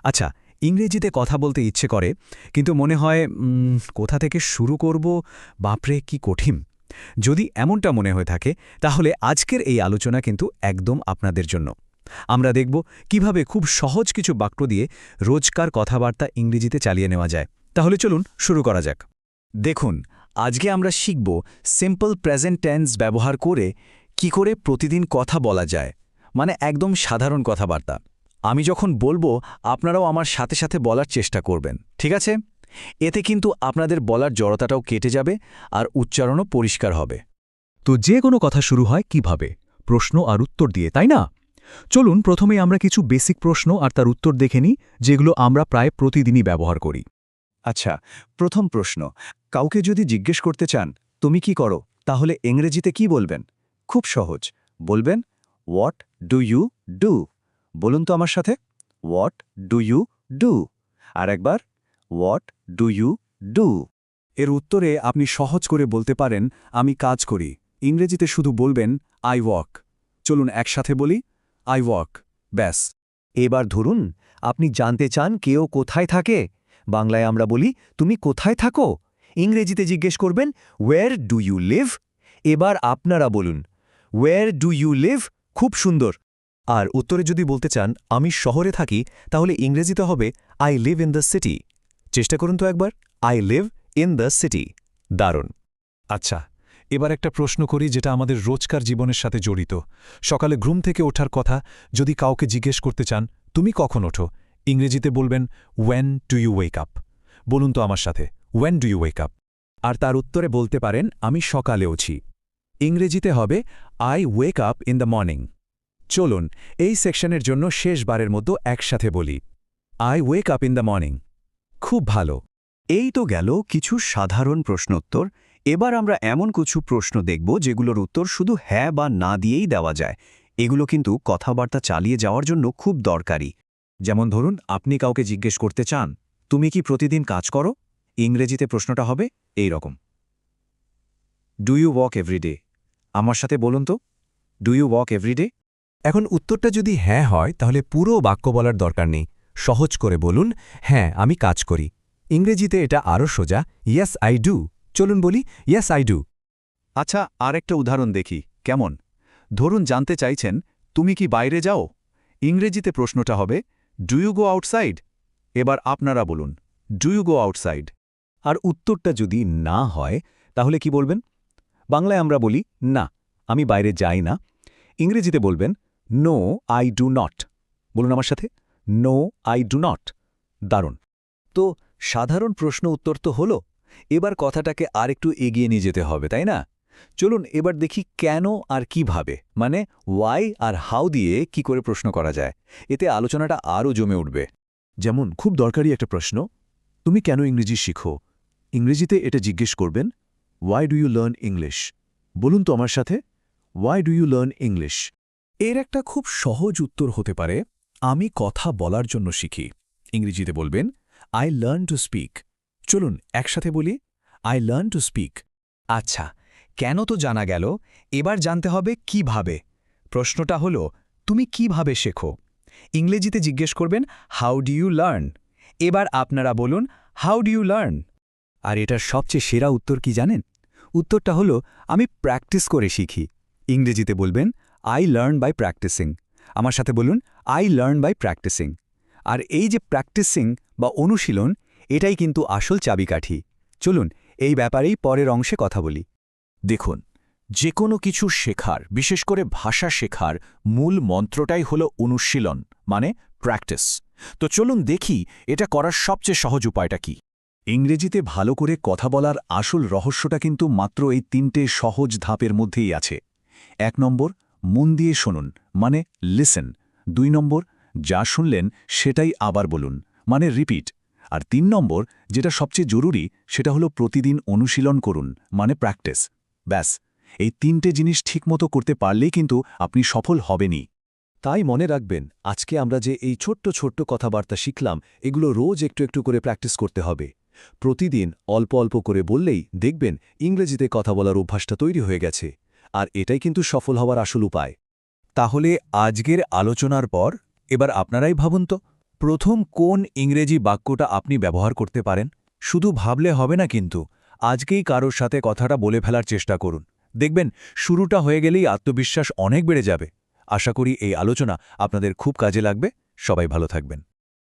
আচ্ছা, ইংরেজিতে কথা বলতে ইচ্ছে করে, কিন্তু মনে হয় কোথা থেকে শুরু করব, বাপরে কি কঠিন। যদি এমনটা মনে হয়ে থাকে, তাহলে আজকের এই আলোচনা কিন্তু একদম আপনাদের জন্য। আমরা দেখব কিভাবে খুব সহজ কিছু বাক্য দিয়ে রোজকার কথাবার্তা ইংরেজিতে চালিয়ে নেওয়া যায়। তাহলে চলুন শুরু করা যাক। দেখুন, আজকে আমরা শিখব সিম্পল প্রেজেন্ট টেন্স ব্যবহার করে কি করে প্রতিদিন কথা বলা যায়, মানে একদম সাধারণ কথাবার্তা। আমি যখন বলবো, আপনারাও আমার সাথে সাথে বলার চেষ্টা করবেন, ঠিক আছে? এতে কিন্তু আপনাদের বলার জড়তাটাও কেটে যাবে আর উচ্চারণও পরিষ্কার হবে। তো যে কোনো কথা শুরু হয় কিভাবে? প্রশ্ন আর উত্তর দিয়ে, তাই না? চলুন প্রথমে আমরা কিছু বেসিক প্রশ্ন আর তার উত্তর দেখে নিই, যেগুলো আমরা প্রায় প্রতিদিনই ব্যবহার করি। আচ্ছা, প্রথম প্রশ্ন, কাউকে যদি জিজ্ঞেস করতে চান তুমি কি করো, তাহলে ইংরেজিতে কি বলবেন? খুব সহজ, বলবেন হোয়াট ডু ইউ ডু। বলুন তো আমার সাথে, হোয়াট ডু ইউ ডু। আর একবার, হোয়াট ডু ইউ ডু। এর উত্তরে আপনি সহজ করে বলতে পারেন আমি কাজ করি। ইংরেজিতে শুধু বলবেন আই ওয়ার্ক। চলুন একসাথে বলি, আই ওয়ার্ক। ব্যাস। এবার ধরুন আপনি জানতে চান কেউ কোথায় থাকে। বাংলায় আমরা বলি তুমি কোথায় থাকো। ইংরেজিতে জিজ্ঞেস করবেন ওয়্যার ডু ইউ লিভ। এবার আপনারা বলুন ওয়্যার ডু ইউ লিভ। খুব সুন্দর। আর উত্তরে যদি বলতে চান আমি শহরে থাকি, তাহলে ইংরেজিতে হবে I live in the city. চেষ্টা করুন তো একবার, I live in the city. দারুণ। আচ্ছা, এবার একটা প্রশ্ন করি যেটা আমাদের রোজকার জীবনের সাথে জড়িত। সকালে ঘুম থেকে ওঠার কথা যদি কাউকে জিজ্ঞেস করতে চান তুমি কখন ওঠো, ইংরেজিতে বলবেন when do you wake up. বলুন তো আমার সাথে, when do you wake up. আর তার উত্তরে বলতে পারেন আমি সকালে উঠি। ইংরেজিতে হবে I wake up in the morning. চলুন এই সেকশনের জন্য শেষবারের মতো একসাথে বলি, I wake up in the morning. খুব ভালো। এই তো গেল কিছু সাধারণ প্রশ্নোত্তর। এবার আমরা এমন কিছু প্রশ্ন দেখব যেগুলোর উত্তর শুধু হ্যাঁ বা না দিয়েই দেওয়া যায়। এগুলো কিন্তু কথাবার্তা চালিয়ে যাওয়ার জন্য খুব দরকারি। যেমন ধরুন, আপনি কাউকে জিজ্ঞেস করতে চান তুমি কি প্রতিদিন কাজ করো? ইংরেজিতে প্রশ্নটা হবে এই রকম, ডু ইউ ওয়াক এভরিডে। আমার সাথে বলুন তো, ডু ইউ ওয়াক এভরিডে। এখন উত্তরটা যদি হ্যাঁ হয়, তাহলে পুরো বাক্য বলার দরকার নেই। সহজ করে বলুন হ্যাঁ আমি কাজ করি। ইংরেজিতে এটা আরও সোজা, ইয়েস আই ডু। চলুন বলি ইয়েস আই ডু। আচ্ছা, আরেকটা উদাহরণ দেখি কেমন। ধরুন জানতে চাইছেন তুমি কি বাইরে যাও? ইংরেজিতে প্রশ্নটা হবে ডু ইউ গো আউটসাইড। এবার আপনারা বলুন, ডু ইউ গো আউটসাইড। আর উত্তরটা যদি না হয়, তাহলে কি বলবেন? বাংলায় আমরা বলি না, আমি বাইরে যাই না। ইংরেজিতে বলবেন নো আই ডু নট। বলুন আমার সাথে, নো আই ডু নট। দারুণ। তো সাধারণ প্রশ্ন উত্তর তো হলো। এবার কথাটাকে আরেকটু এগিয়ে নিয়ে যেতে হবে, তাই না? চলুন এবার দেখি কেন আর কিভাবে, মানে ওয়াই আর হাউ দিয়ে কি করে প্রশ্ন করা যায়। এতে আলোচনাটা আরও জমে উঠবে। যেমন খুব দরকারি একটা প্রশ্ন, তুমি কেন ইংরেজি শিখো? ইংরেজিতে এটা জিজ্ঞেস করবেন why do you learn English. বলুন তো আমার সাথে, why do you learn English. এর একটা খুব সহজ উত্তর হতে পারে আমি কথা বলার জন্য শিখি। ইংরেজিতে বলবেন আই লার্ন টু স্পিক। চলুন একসাথে বলি, আই লার্ন টু স্পিক। আচ্ছা, কেন তো জানা গেল, এবার জানতে হবে কিভাবে। প্রশ্নটা হলো তুমি কিভাবে শেখো। ইংরেজিতে জিজ্ঞেস করবেন হাউ ডু ইউ লার্ন। এবার আপনারা বলুন হাউ ডু ইউ লার্ন। আর এটার সবচেয়ে সেরা উত্তর কি জানেন? উত্তরটা হলো আমি প্র্যাকটিস করে শিখি। ইংরেজিতে বলবেন আই লার্ন বাই প্র্যাকটিসিং। আমার সাথে বলুন আই লার্ন বাই প্র্যাকটিসিং। আর এই যে প্র্যাকটিসিং বা অনুশীলন, এটাই কিন্তু আসল চাবিকাঠি। চলুন এই ব্যাপারেই পরের অংশে কথা বলি। দেখুন, যে কোনো কিছু শেখার, বিশেষ করে ভাষা শেখার মূল মন্ত্রটাই হলো অনুশীলন, মানে প্র্যাকটিস। তো চলুন দেখি এটা করার সবচেয়ে সহজ উপায়টা কি। ইংরেজিতে ভালো করে কথা বলার আসল রহস্যটা কিন্তু মাত্র এই 3টে সহজ ধাপের মধ্যেই আছে। 1 নম্বর, মন দিয়ে শুনুন, মানে লিসেন। 2 নম্বর, যা শুনলেন সেটাই আবার বলুন, মানে রিপিট। আর 3 নম্বর, যেটা সবচেয়ে জরুরি, সেটা হলো প্রতিদিন অনুশীলন করুন, মানে প্র্যাকটিস। ব্যাস, এই 3টে জিনিস ঠিকমতো করতে পারলেই কিন্তু আপনি সফল হবেনই। তাই মনে রাখবেন, আজকে আমরা যে এই ছোট্ট ছোট্ট কথাবার্তা শিখলাম, এগুলো রোজ একটু একটু করে প্র্যাকটিস করতে হবে। প্রতিদিন অল্প অল্প করে বললেই দেখবেন ইংরেজিতে কথা বলার অভ্যাসটা তৈরি হয়ে গেছে। আর এটাই কিন্তু সফল হওয়ার আসল উপায়। তাহলে আজকের আলোচনার পর এবার আপনারাই ভাবুন তো, প্রথম কোন ইংরেজি বাক্যটা আপনি ব্যবহার করতে পারেন? শুধু ভাবলে হবে না কিন্তু আজকেই কারোর সাথে কথাটা বলে ফেলার চেষ্টা করুন। দেখবেন শুরুটা হয়ে গেলেই আত্মবিশ্বাস অনেক বেড়ে যাবে। আশা করি এই আলোচনা আপনাদের খুব কাজে লাগবে। সবাই ভালো থাকবেন।